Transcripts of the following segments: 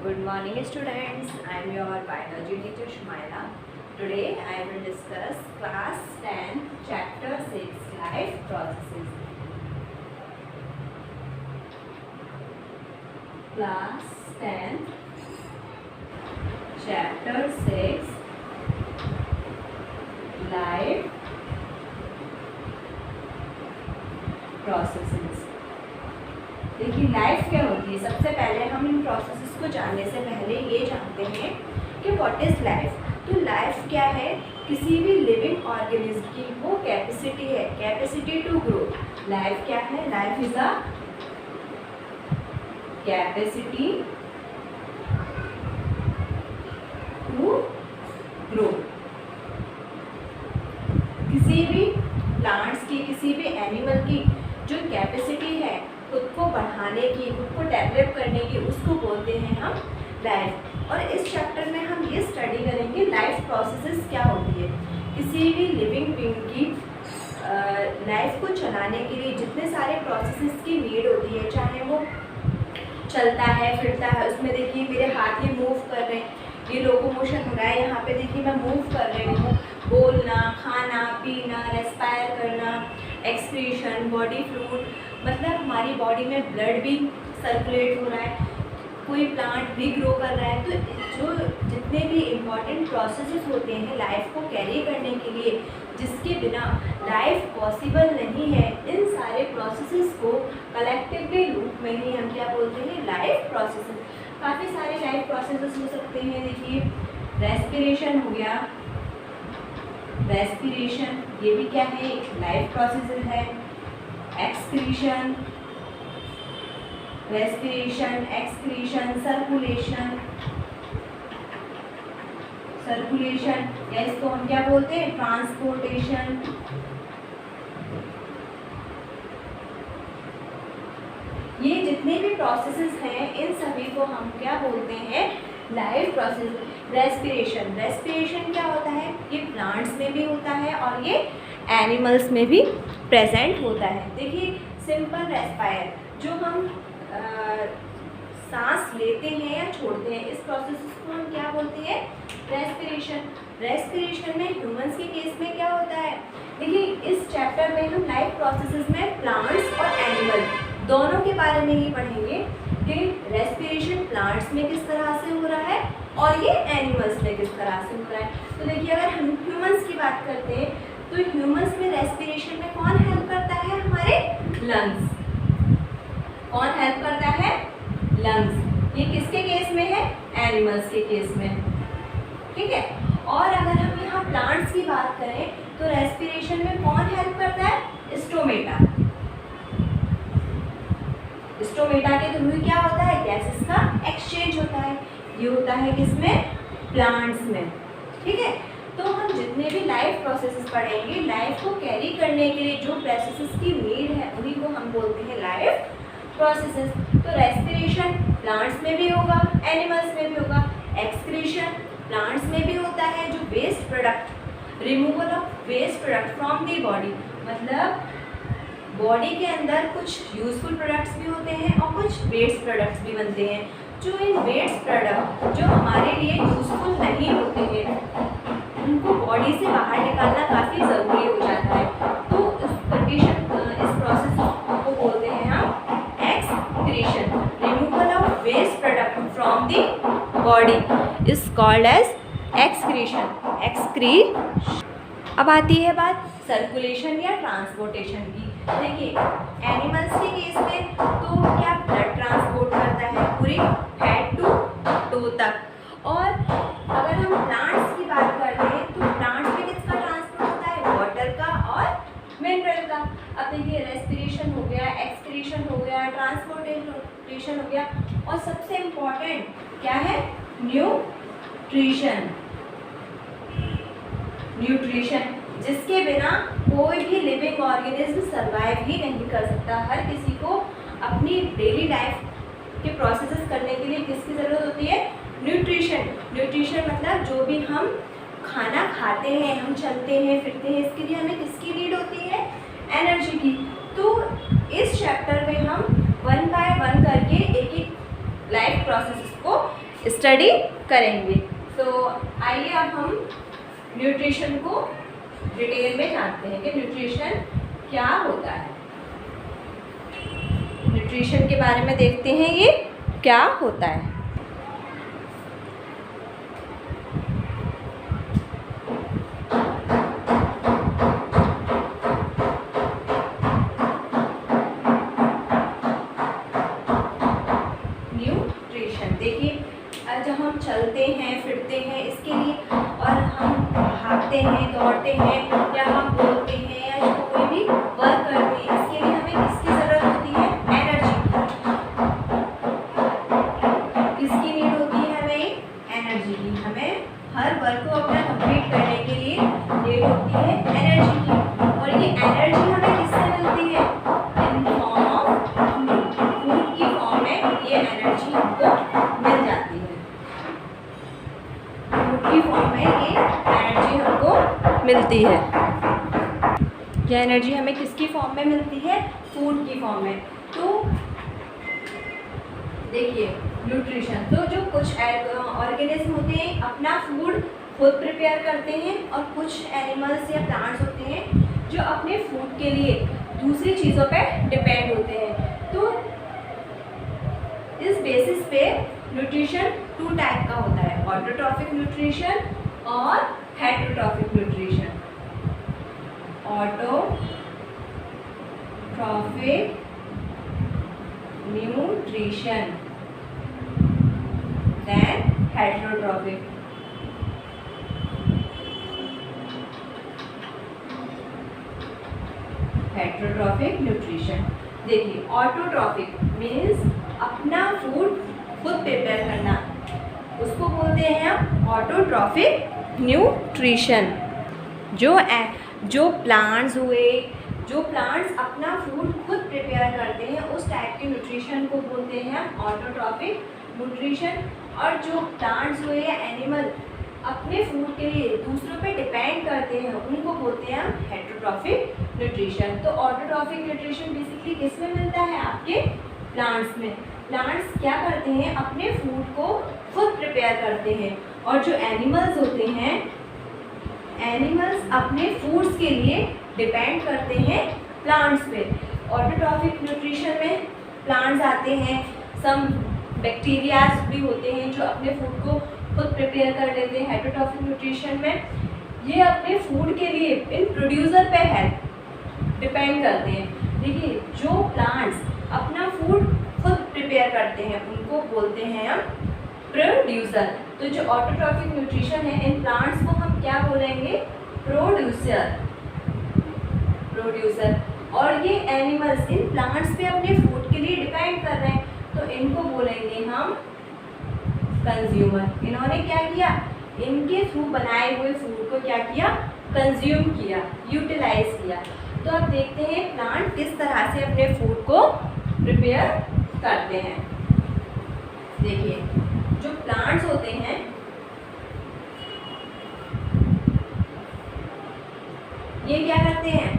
Good morning students, I am your biology teacher Shumaila. Today I will discuss class 10 chapter 6 life processes. Class 10 chapter 6 life processes. देखिए life क्या होती है। सबसे पहले हम इन processes को जानने से पहले ये जानते हैं कि व्हाट इज़ लाइफ। तो लाइफ क्या है? किसी भी लिविंग ऑर्गेनिज्म की वो कैपेसिटी है, कैपेसिटी टू ग्रो। लाइफ क्या है? Life is a capacity to grow. किसी भी प्लांट्स की, किसी भी एनिमल की जो कैपेसिटी है खुद को बढ़ाने की, खुद को डेवलप करने की, उसको बोलते हैं हम लाइफ। और इस चैप्टर में हम ये स्टडी करेंगे लाइफ प्रोसेसेस क्या होती है। किसी भी लिविंग बीइंग की लाइफ को चलाने के लिए जितने सारे प्रोसेसेस की नीड होती है, चाहे वो चलता है, फिरता है, उसमें देखिए मेरे हाथ ये मूव कर रहे हैं, ये लोकोमोशन हो रहा है, यहाँ पे देखिए मैं मूव कर रही हूँ, बोलना, खाना पीना, रेस्पायर करना, एक्सक्रीशन, बॉडी फ्लूइड, मतलब हमारी बॉडी में ब्लड भी सर्कुलेट हो रहा है, कोई प्लांट भी ग्रो कर रहा है। तो जो जितने भी इम्पॉर्टेंट प्रोसेसेस होते हैं लाइफ को कैरी करने के लिए, जिसके बिना लाइफ पॉसिबल नहीं है, इन सारे प्रोसेसेस को कलेक्टिवली रूप में ही हम क्या बोलते हैं? Life processes. काफ़ी सारे लाइफ प्रोसेसेस हो सकते हैं। देखिए रेस्पिरेशन हो गया, रेस्पिरेशन ये भी क्या है? लाइफ प्रोसेस है। Excretion, respiration, excretion, circulation, circulation या इसको हम क्या बोलते हैं? ट्रांसपोर्टेशन। ये जितने भी प्रोसेसेस हैं इन सभी को हम क्या बोलते हैं? Life process. रेस्पिरेशन, रेस्पिरेशन क्या होता है? ये प्लांट्स में भी होता है और ये एनिमल्स में भी प्रेजेंट होता है। देखिए सिंपल रेस्पायर, जो हम सांस लेते हैं या छोड़ते हैं, इस प्रोसेस को हम क्या बोलते हैं? रेस्पिरेशन। रेस्पिरेशन में ह्यूमंस के केस में क्या होता है? देखिए इस चैप्टर में हम लाइफ प्रोसेसेस में प्लांट्स और एनिमल दोनों के बारे में ही पढ़ेंगे कि रेस्पिरेशन प्लांट्स में किस तरह से हो रहा है और ये एनिमल्स में किस तरह से हो रहा है। तो देखिए अगर हम ह्यूमंस की बात करते हैं तो ह्यूमंस में रेस्पिरेशन में कौन हेल्प करता है? हमारे लंग्स। कौन हेल्प करता है? लंग्स। ये किसके केस में है? एनिमल्स के केस में, ठीक है। और अगर हम यहाँ प्लांट्स की बात करें तो रेस्पिरेशन में कौन हेल्प करता है? स्टोमेटा। स्टोमेटा के थ्रू क्या होता है? गैसेस का एक्सचेंज होता है। ये होता है किसमें? प्लांट्स में, ठीक है। तो हम जितने भी लाइफ प्रोसेसेस पढ़ेंगे, लाइफ को कैरी करने के लिए जो प्रोसेसेस की नीड है उन्हीं को हम बोलते हैं लाइफ प्रोसेसेस। तो रेस्पिरेशन प्लांट्स में भी होगा, एनिमल्स में भी होगा। एक्सक्रीशन प्लांट्स में भी होता है, जो waste product, removal of waste product from the body, मतलब बॉडी के अंदर कुछ यूजफुल प्रोडक्ट्स भी होते हैं और कुछ वेस्ट प्रोडक्ट्स भी बनते हैं। जो इन वेस्ट प्रोडक्ट जो हमारे लिए यूजफुल नहीं होते हैं उनको बॉडी से बाहर निकालना काफ़ी ज़रूरी हो जाता है। तो इस कंडीशन, इस प्रोसेस को बोलते हैं हम excretion. Removal of waste product from the body is called as excretion. Excretion. अब आती है बात सर्कुलेशन या ट्रांसपोर्टेशन की। देखिए एनिमल्स के केस में तो क्या ब्लड ट्रांसपोर्ट करता है पूरी हेड टू टो तक। और अगर हम प्लांट्स की बात करते हैं तो प्लांट्स में किसका ट्रांसपोर्ट होता है? वाटर का और मिनरल का। अब देखिए रेस्पिरेशन हो गया, एक्सक्रीशन हो गया, ट्रांसपोर्टेशन हो गया, और सबसे इम्पॉर्टेंट क्या है? न्यूट्रिशन। न्यूट्रिशन जिसके बिना कोई भी लिविंग ऑर्गेनिज्म सर्वाइव ही नहीं कर सकता। हर किसी को अपनी डेली लाइफ के प्रोसेसेस करने के लिए किसकी ज़रूरत होती है? न्यूट्रिशन। न्यूट्रिशन मतलब जो भी हम खाना खाते हैं, हम चलते हैं, फिरते हैं, इसके लिए हमें किसकी नीड होती है? एनर्जी की। तो इस चैप्टर में हम वन बाय वन करके एक एक लाइफ प्रोसेस को स्टडी करेंगे। तो आइए अब हम न्यूट्रिशन को डिटेल में जानते हैं कि न्यूट्रिशन क्या होता है। न्यूट्रिशन के बारे में देखते हैं ये क्या होता है। न्यूट्रिशन देखिए, जब हम चलते हैं फिरते हैं इसके लिए, और हम भागते हैं दौड़ते हैं, या हम बोलते हैं या कोई भी वर्क करते हैं, इसके लिए हमें किसकी ज़रूरत होती है? एनर्जी की। किसकी नीड होती है हमें? एनर्जी की। हमें हर वर्क को अपना कंप्लीट करने के लिए नीड होती है एनर्जी की। और ये एनर्जी हमें किससे मिलती है? इन फॉर्म ऑफ फूड की फॉर्म में ये एनर्जी हमको मिल जाती है। फूड की फॉर्म में ये एनर्जी हमको मिलती है। यह एनर्जी हमें किसकी फॉर्म में मिलती है? फूड की फॉर्म में। तो देखिए न्यूट्रिशन, तो जो कुछ ऑर्गेनिज्म होते हैं अपना फूड खुद प्रिपेयर करते हैं, और कुछ एनिमल्स या प्लांट्स होते हैं जो अपने फूड के लिए दूसरी चीज़ों पे डिपेंड होते हैं। तो इस बेसिस पे न्यूट्रिशन 2 टाइप का होता है, ऑटोट्रॉफिक न्यूट्रिशन और heterotrophic nutrition. Autotrophic nutrition then heterotrophic. Heterotrophic nutrition देखिए, ऑटोट्रॉफिक मीन्स अपना फूड खुद प्रिपेयर करना, उसको बोलते हैं हम ऑटोट्रॉफिक न्यूट्रिशन। जो प्लांट्स हुए, जो प्लांट्स अपना फूड खुद प्रिपेयर करते हैं उस टाइप के न्यूट्रिशन को बोलते हैं हम ऑटोट्रॉफिक न्यूट्रिशन। और जो प्लांट्स हुए या एनिमल अपने फूड के लिए दूसरों पे डिपेंड करते हैं उनको बोलते हैं हम हेटेरोट्रॉफिक न्यूट्रिशन। तो ऑटोट्रॉफिक न्यूट्रिशन बेसिकली किस में मिलता है? आपके प्लांट्स में। प्लांट्स क्या करते हैं? अपने फूड को खुद प्रिपेयर करते हैं। और जो एनिमल्स होते हैं, एनिमल्स अपने फूड्स के लिए डिपेंड करते हैं प्लांट्स पे। ऑटोट्रॉफिक न्यूट्रिशन में प्लांट्स आते हैं, सम बैक्टीरियाज भी होते हैं जो अपने फूड को खुद प्रिपेयर कर लेते हैं। हेटेरोट्रॉफिक न्यूट्रिशन में ये अपने फूड के लिए इन प्रोड्यूसर पे हेल्प डिपेंड करते हैं। देखिए जो प्लांट्स अपना फूड खुद प्रिपेयर करते हैं उनको बोलते हैं हम प्रोड्यूसर। तो जो ऑटोट्रॉफिक न्यूट्रिशन है इन प्लांट्स को हम क्या बोलेंगे? प्रोड्यूसर। और ये एनिमल्स इन प्लांट्स पे अपने फूड के लिए डिपेंड कर रहे हैं तो इनको बोलेंगे हम कंज्यूमर। इन्होंने क्या किया? इनके थ्रू बनाए हुए फूड को क्या किया? कंज्यूम किया, यूटिलाइज किया। तो अब देखते हैं प्लांट किस तरह से अपने फूड को प्रिपेयर करते हैं। देखिए जो प्लांट्स होते हैं ये क्या करते हैं?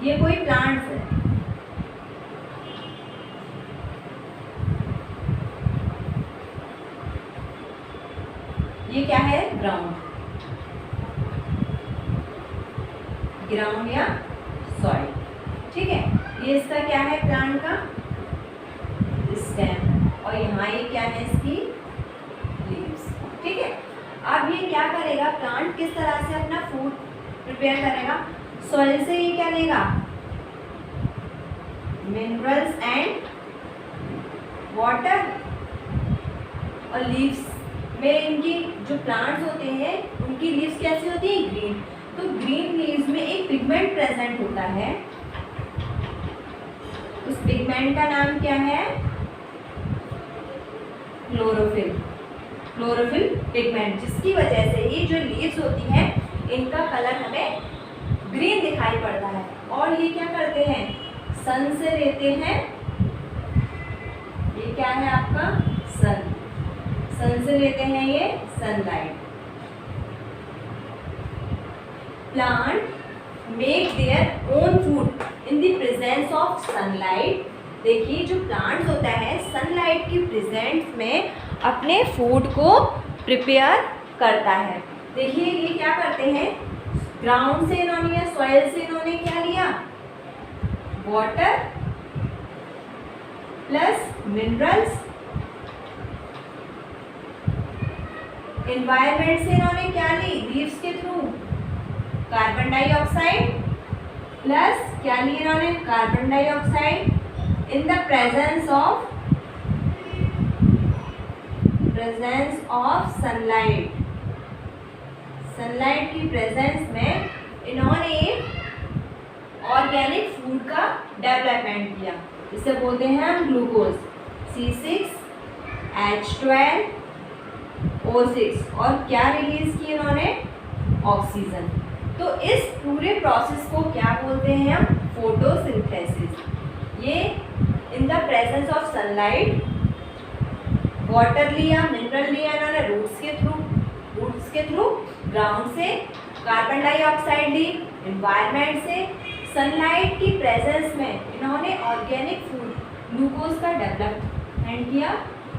ये कोई प्लांट्स है, ये क्या है? ग्राउंड या सॉइल। ठीक है, ये इसका क्या है? प्लांट का स्टेम, और यहाँ ये क्या है? इसकी लीव्स। ठीक है, अब ये क्या करेगा? प्लांट किस तरह से अपना फूड प्रिपेयर करेगा? सॉइल से ये क्या लेगा? Minerals and water. और लीव्स में इनकी जो प्लांट्स होते हैं उनकी लीव्स कैसी होती है? ग्रीन। तो ग्रीन लीव्स में एक पिगमेंट प्रेजेंट होता है, उस पिगमेंट का नाम क्या है? क्लोरोफिल। क्लोरोफिल पिगमेंट, जिसकी वजह से ये जो लीव्स होती हैं इनका कलर हमें ग्रीन दिखाई पड़ता है। और ये क्या करते हैं? सन से लेते हैं, ये क्या है आपका? सन। सन से लेते हैं ये sunlight. Plant make their own food in the presence of sunlight देखिए जो प्लांट्स होता है सनलाइट की प्रेजेंस में अपने फूड को प्रिपेयर करता है। देखिए ये क्या करते हैं, ग्राउंड से इन्होंने या सॉइल से इन्होंने क्या लिया, वाटर प्लस मिनरल्स, एनवायरमेंट से इन्होंने क्या ली, लीव्स के थ्रू कार्बन डाइऑक्साइड प्लस क्या ली इन्होंने, carbon dioxide in the presence of sunlight. Sunlight की प्रेजेंस में इन्होंने ऑर्गेनिक फूड का डेवलपमेंट किया, इसे बोलते हैं हम ग्लूकोज, C6H12O6, और क्या रिलीज की इन्होंने, ऑक्सीजन। तो इस पूरे प्रोसेस को क्या बोलते हैं हम, फोटोसिंथेसिस। ये in the presence of sunlight, water लिया, मिनरल लिया इन्होंने रूट्स के थ्रू, ग्राउंड से कार्बन डाइऑक्साइड ली, एनवायरनमेंट से, सनलाइट की प्रेजेंस में इन्होंने ऑर्गेनिक फूड ग्लूकोज का डेवलपमेंट किया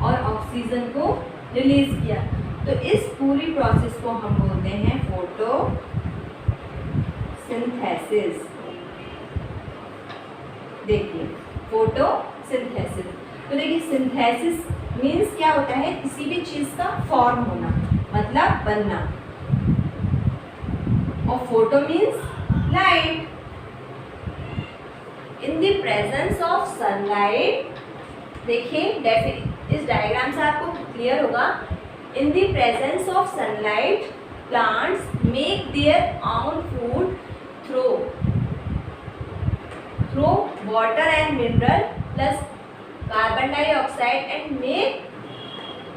और ऑक्सीजन को रिलीज किया। तो इस पूरी प्रोसेस को हम बोलते हैं फोटोसिंथेसिस। देखिए फोटोसिंथेसिस, तो देखिए सिंथेसिस मीन्स क्या होता है, किसी भी चीज का फॉर्म होना, मतलब बनना, और photo means light. In the presence of sunlight, देखिए इस डायग्राम से आपको क्लियर होगा, in the presence of sunlight plants make their own food through water and mineral plus carbon dioxide and make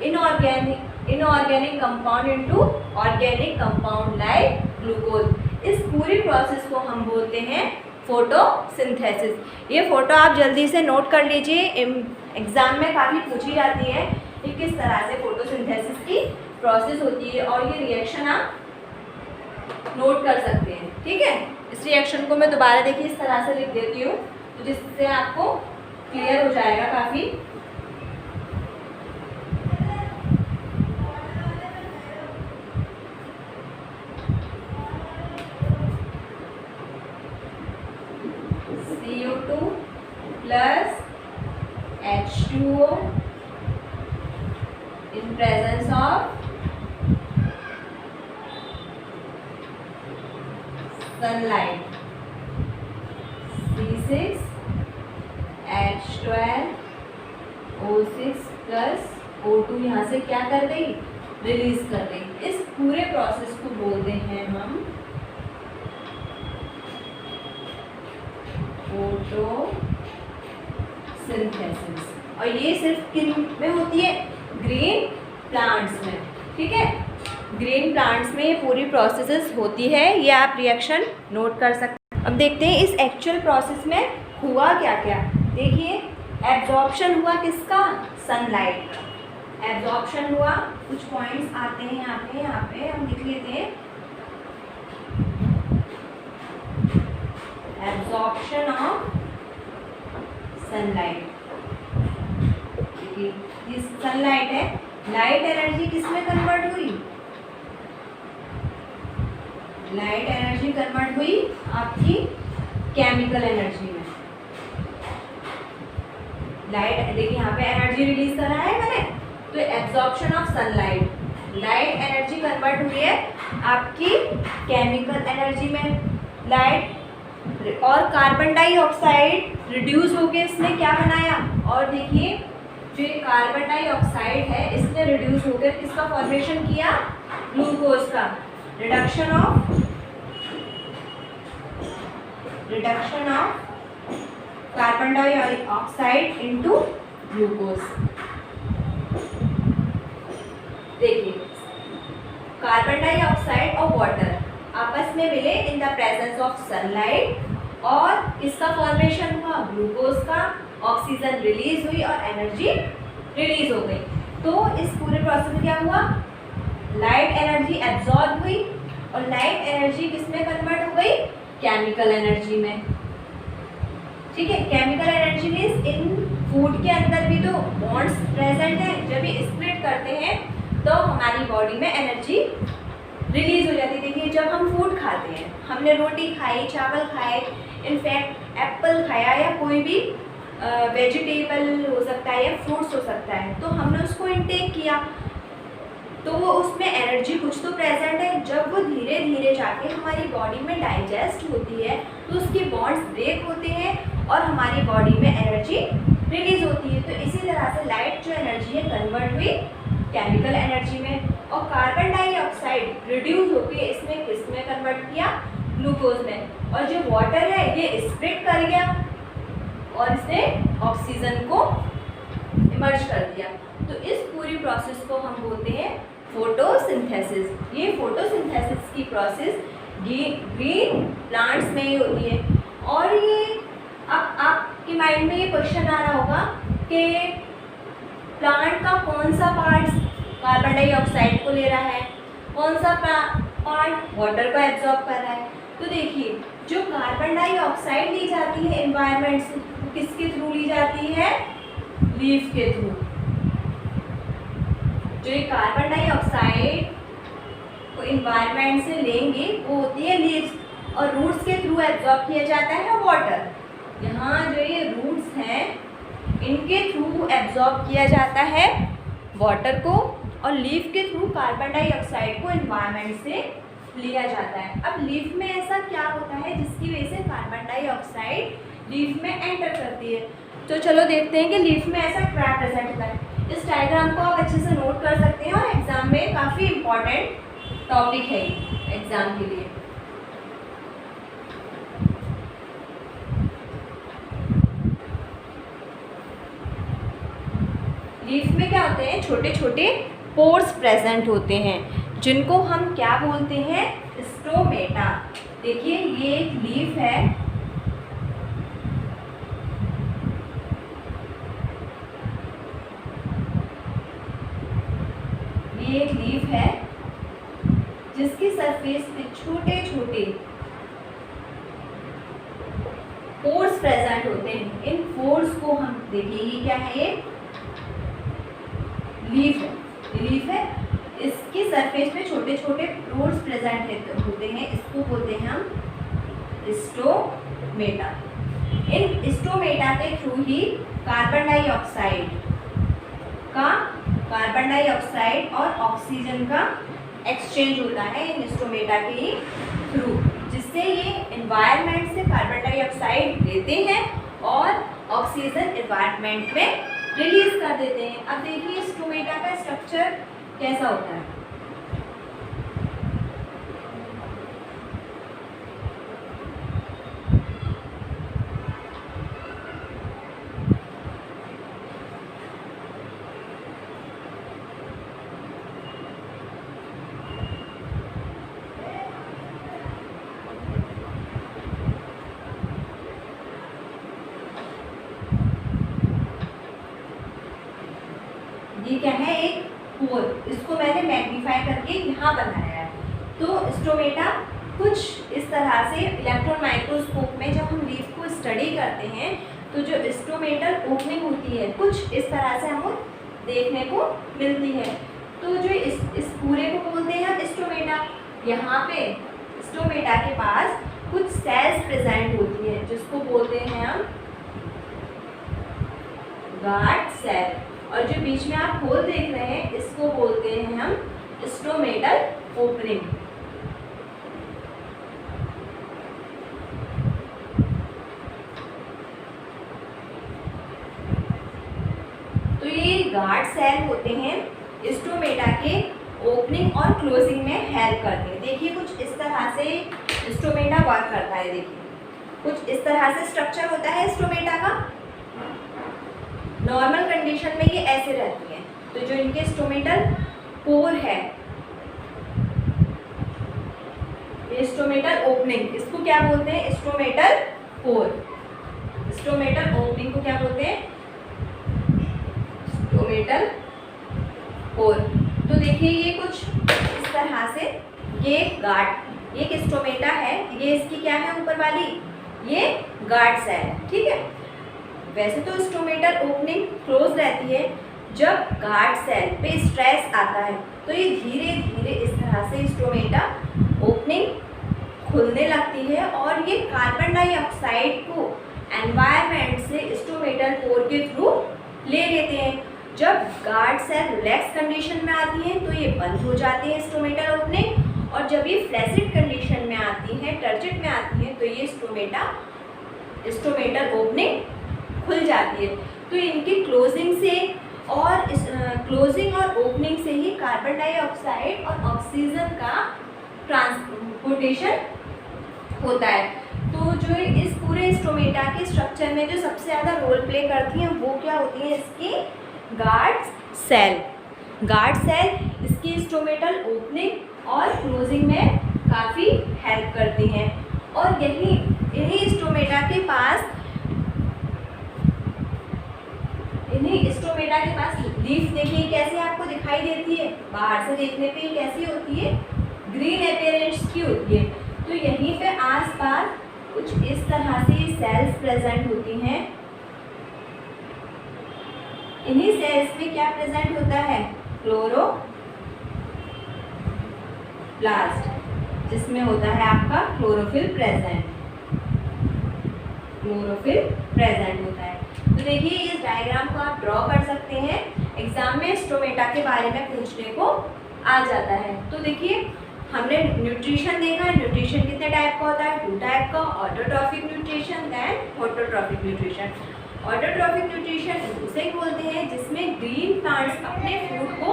inorganic compound into organic compound like glucose। इस पूरी process को हम बोलते हैं फोटोसिंथेसिस। ये फोटो आप जल्दी से नोट कर लीजिए, एग्जाम में काफ़ी पूछी जाती है कि किस तरह से फोटोसिंथेसिस की प्रोसेस होती है, और ये रिएक्शन आप नोट कर सकते हैं। ठीक है, इस रिएक्शन को मैं दोबारा देखिए इस तरह से लिख देती हूँ, तो जिससे आपको क्लियर हो जाएगा काफ़ी। CO2 plus H2O in presence of sunlight, C6H12O6 plus O2 यहाँ से क्या कर गई, रिलीज कर गई। इस पूरे प्रोसेस को बोलते हैं हम फोटोसिंथेसिस, और ये सिर्फ किन में होती है, ग्रीन प्लांट्स में। ठीक है, ग्रीन प्लांट्स में ये पूरी प्रोसेसेस होती है, ये आप रिएक्शन नोट कर सकते हैं। अब देखते हैं इस एक्चुअल प्रोसेस में हुआ क्या क्या। देखिए एब्जॉर्प्शन हुआ किसका, सनलाइट का एब्जॉर्प्शन हुआ। कुछ पॉइंट्स आते हैं यहाँ पे हम लिख लेते हैं, एब्जॉर्प्शन ऑफ सनलाइट। देखिए ये सनलाइट है, लाइट एनर्जी किसमें कन्वर्ट हुई, लाइट एनर्जी कन्वर्ट हुई आपकी केमिकल एनर्जी में। लाइट देखिए यहाँ पे एनर्जी रिलीज कर रहा है मैंने, तो absorption of sunlight, light energy convert हुई है आपकी केमिकल एनर्जी में। लाइट और कार्बन डाइऑक्साइड रिड्यूस होके इसने क्या बनाया, और देखिए जो ये कार्बन डाइऑक्साइड है इसने रिड्यूस होकर किसका फॉर्मेशन किया, ग्लूकोज का। Reduction of carbon dioxide into glucose. देखिए कार्बन डाइऑक्साइड और वाटर आपस में मिले in the presence of sunlight, और किसका फॉर्मेशन हुआ, ग्लूकोज का। ऑक्सीजन रिलीज हुई और एनर्जी रिलीज हो गई। तो इस पूरे प्रोसेस में क्या हुआ, लाइट एनर्जी एब्जॉर्ब हुई, और लाइट एनर्जी किसमें कन्वर्ट हो गई, केमिकल एनर्जी में। ठीक है। Chemical energy means in food के अंदर भी तो बॉन्ड्स प्रेजेंट है, जब ये स्प्लिट करते हैं तो हमारी बॉडी में एनर्जी रिलीज हो जाती है। देखिए जब हम फूड खाते हैं, हमने रोटी खाई, चावल खाए, इनफैक्ट एप्पल खाया या कोई भी वेजिटेबल हो सकता है या फ्रूट्स हो सकता है, तो हमने उसको इनटेक किया तो वो उसमें एनर्जी कुछ तो प्रेजेंट है। जब वो धीरे धीरे जाके हमारी बॉडी में डाइजेस्ट होती है तो उसके बॉन्ड्स ब्रेक होते हैं और हमारी बॉडी में एनर्जी रिलीज होती है। तो इसी तरह से लाइट जो एनर्जी है कन्वर्ट हुई केमिकल एनर्जी में, और कार्बन डाइऑक्साइड रिड्यूस होकर इसमें किस में कन्वर्ट किया, ग्लूकोज में, और जो वाटर है ये स्प्लिट कर गया और इसने ऑक्सीजन को इमर्ज कर दिया। तो इस पूरी प्रोसेस को हम बोलते हैं फोटोसिंथेसिस। ये फोटोसिंथेसिस की प्रोसेस ग्रीन प्लांट्स में ही होती है। और ये अब आपके माइंड में ये क्वेश्चन आ रहा होगा कि प्लांट का कौन सा पार्ट कार्बन डाइऑक्साइड को ले रहा है, कौन सा पार्ट वाटर को एब्जॉर्ब कर रहा है। तो देखिए जो कार्बन डाइऑक्साइड ली जाती है एनवायरनमेंट से, किसके थ्रू ली जाती है, लीफ के थ्रू। जो ये कार्बन डाइऑक्साइड को एनवायरनमेंट से लेंगे वो होती है लीव्स, और रूट्स के थ्रू एब्जॉर्ब किया जाता है वाटर। यहाँ जो ये रूट्स हैं इनके थ्रू एब्जॉर्ब किया जाता है वाटर को, और लीफ के थ्रू कार्बन डाइऑक्साइड को एनवायरनमेंट से लिया जाता है। अब लीफ में ऐसा क्या होता है जिसकी वजह से कार्बन डाइऑक्साइड लीफ में एंटर करती है। तो चलो देखते हैं कि लीफ में ऐसा क्या प्रेजेंट होता है। इस डायग्राम को आप अच्छे से नोट कर सकते हैं और एग्जाम में काफ़ी इम्पॉर्टेंट टॉपिक है एग्जाम के लिए। लीफ में क्या होते हैं, छोटे छोटे पोर्स प्रेजेंट होते हैं जिनको हम क्या बोलते हैं, स्टोमेटा। देखिए ये एक लीफ है, ये एक लीफ है जिसकी सरफेस पे छोटे छोटे पोर्स प्रेजेंट होते हैं। इन पोर्स को हम देखिए, ये क्या है, ये लीफ है, ये लीफ है, इसकी सरफेस पे छोटे छोटे पोर्स प्रेजेंट होते हैं, इसको बोलते हैं हम स्टोमेटा। इन स्टोमेटा के थ्रू ही कार्बन डाइऑक्साइड और ऑक्सीजन का एक्सचेंज होता है इन स्टोमेटा के ही थ्रू, जिससे ये एनवायरनमेंट से कार्बन डाइऑक्साइड लेते हैं और ऑक्सीजन एनवायरनमेंट में रिलीज कर देते हैं। अब देखिए स्टोमेटा का स्ट्रक्चर कैसा होता है। ये क्या है, एक पोर, इसको मैंने मैग्नीफाई करके यहाँ बनाया है। तो स्टोमेटा कुछ इस तरह से इलेक्ट्रॉन माइक्रोस्कोप में जब हम लीफ को स्टडी करते हैं तो जो स्टोमेटल ओपनिंग होती है कुछ इस तरह से हमें देखने को मिलती है। तो जो इस पूरे को बोलते हैं हम स्टोमेटा। यहाँ पे स्टोमेटा के पास कुछ सेल्स प्रेजेंट होती है जिसको बोलते हैं हम गार्ड सेल, और जो बीच में आप होल देख रहे हैं इसको बोलते हैं हम स्टोमेटल ओपनिंग। तो ये गार्ड सेल होते हैं, स्टोमेटा के ओपनिंग और क्लोजिंग में हेल्प करते हैं। देखिए कुछ इस तरह से स्टोमेटा वर्क करता है। देखिए कुछ इस तरह से स्ट्रक्चर होता है स्टोमेटा का। नॉर्मल कंडीशन में ये ऐसे रहती है। तो जो इनके स्टोमेटल पोर है, ये स्टोमेटल ओपनिंग, इसको क्या बोलते हैं, स्टोमेटल पोर। स्टोमेटल ओपनिंग को क्या बोलते हैं, स्टोमेटल पोर। तो देखिए ये कुछ इस तरह से, ये गार्ड, ये स्टोमेटा है, ये इसकी क्या है ऊपर वाली, ये गार्ड सेल है, ठीक है। वैसे तो स्टोमेटल ओपनिंग क्लोज रहती है, जब गार्ड सेल पे स्ट्रेस आता है तो ये धीरे धीरे इस तरह से स्टोमेटा ओपनिंग खुलने लगती है और ये कार्बन डाइऑक्साइड को एनवायरनमेंट से स्टोमेटल पोर के थ्रू ले लेते हैं। जब गार्ड सेल रिलैक्स कंडीशन में आती है तो ये बंद हो जाती है स्टोमेटल ओपनिंग, और जब ये फ्लैसिड कंडीशन में आती है, टर्जिड में आती है, तो ये स्टोमेटल ओपनिंग खुल जाती है। तो इनकी क्लोजिंग से और क्लोजिंग और ओपनिंग से ही कार्बन डाइऑक्साइड और ऑक्सीजन का ट्रांसपोर्टेशन होता है। तो जो इस पूरे स्टोमेटा के स्ट्रक्चर में जो सबसे ज़्यादा रोल प्ले करती हैं वो क्या होती है, इसकी गार्ड सेल। गार्ड सेल इसकी स्टोमेटल ओपनिंग और क्लोजिंग में काफ़ी हेल्प करती हैं। और इन्हीं स्टोमेटा के पास लीफ देखिए कैसे आपको दिखाई देती है, बाहर से देखने पे कैसी होती है, ग्रीन अपीयरेंस की होती है। तो यहीं पे आसपास कुछ इस तरह से सेल्स प्रेजेंट होती हैं। इन्हीं सेल्स में क्या प्रेजेंट होता है, क्लोरोप्लास्ट, जिसमें होता है आपका क्लोरोफिल प्रेजेंट होता है। तो देखिए इस डायग्राम को आप ड्रॉ कर सकते हैं, एग्जाम में स्टोमेटा के बारे में पूछने को आ जाता है। तो देखिए हमने न्यूट्रिशन देखा, न्यूट्रिशन कितने टाइप का होता है, 2 टाइप का, autotrophic nutrition then heterotrophic nutrition. Autotrophic nutrition उसे बोलते हैं जिसमें ग्रीन प्लांट्स अपने फूड को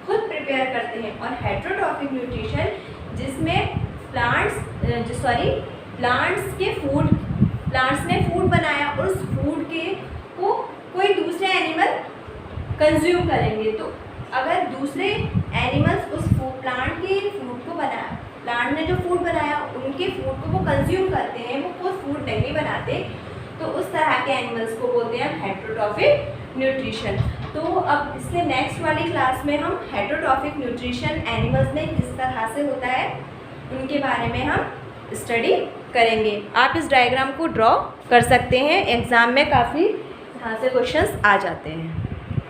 खुद प्रिपेयर करते हैं, और हेटेरोट्रॉफिक न्यूट्रिशन जिसमें प्लांट्स ने फूड बनाया और उस फूड को कोई दूसरे एनिमल कंज्यूम करेंगे। तो अगर दूसरे एनिमल्स उस प्लांट के फूड को बनाया, प्लांट ने जो फूड बनाया उनके फूड को वो कंज्यूम करते हैं, वो खुद फूड नहीं बनाते, तो उस तरह के एनिमल्स को बोलते हैं हेटेरोट्रॉफिक न्यूट्रिशन। तो अब इससे नेक्स्ट वाली क्लास में हम हेटेरोट्रॉफिक न्यूट्रिशन एनिमल्स में किस तरह से होता है उनके बारे में हम स्टडी करेंगे। आप इस डायग्राम को ड्रॉ कर सकते हैं, एग्ज़ाम में काफ़ी यहाँ से क्वेश्चंस आ जाते हैं।